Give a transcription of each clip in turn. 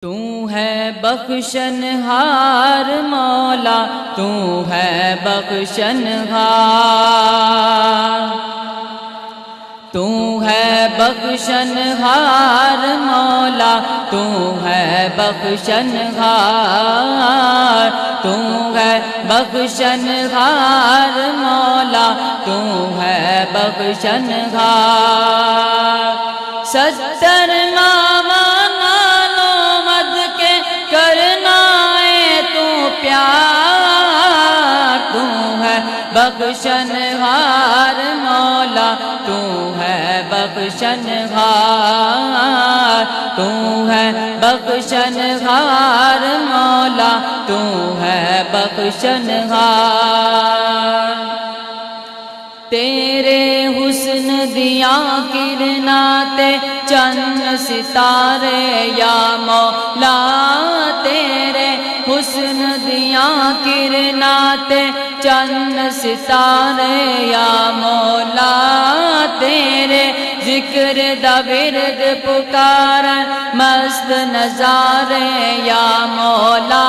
تو ہے بخشنہار مولا، تو ہے بخشنہار، تو ہے بخشنہار مولا، تو ہے بخشنہار، تو ہے بخشنہار مولا، تو ہے بخشنہار۔ 70 نامہ نالو مد کے کرنا ہے تو پیار، تو ہے بخشنہار مولا، تو ہے بخشنہار، تو ہے بخشنہار مولا، تو ہے بخشنہار۔ تیرے حسن دیا کرناتے چند ستارے یا مولا، تیرے حسن دیا کرناتے چند ستارے یا مولا، تیرے ذکر دا ورد پکارن مست نظارے یا مولا،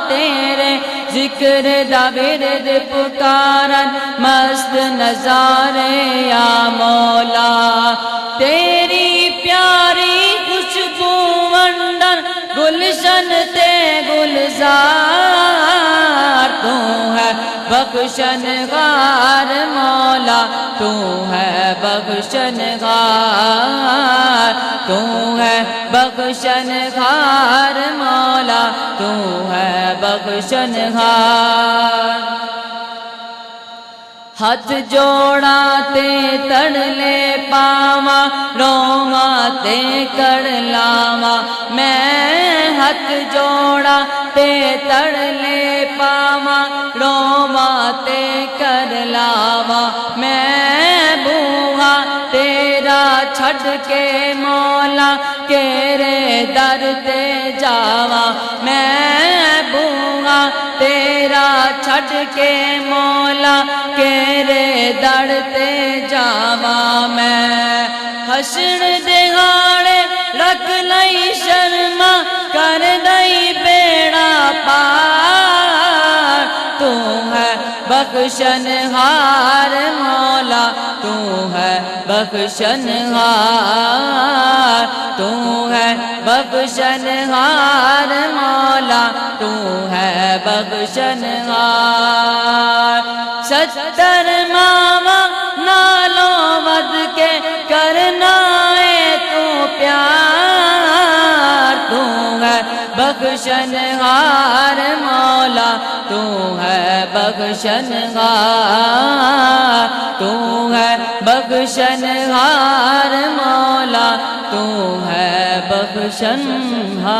تیرے ذکر دا ورد پکارن مست نظارے یا مولا، تیری پیاری خوشبو اندر گلشن تے گلزار، تو ہے بخشنہار مولا، تو ہے بخشنہار، تو ہے بخشنہار مولا، تو ہے بخشنہار۔ ہاتھ جوڑا تے تڑ لے پاواں، رواں تے کر لاواں میں، ہاتھ جوڑا تے تڑ لے پاواں، رواں تے کر لاواں میں، بوہا تیرا چھڈ کے مولا تیرے در تے جاواں میں، بوہا تیرا چھڈ کے مولا تیرے در تے جاواں میں، حشر دہاڑے رکھ لئی شرما کر دئی بیڑا پار، تو ہے بخشنہار مولا، تو ہے بخشنہار، تو ہے بخشنہار مولا، تو ہے بخشنہار۔ 70 ماما نالو ود کے کرنا ہے تو پیار، تو ہے بخشنہار مولا، تو ہے بخشنہار، تو ہے بخشنہار مولا، تو ہے بخشنہار۔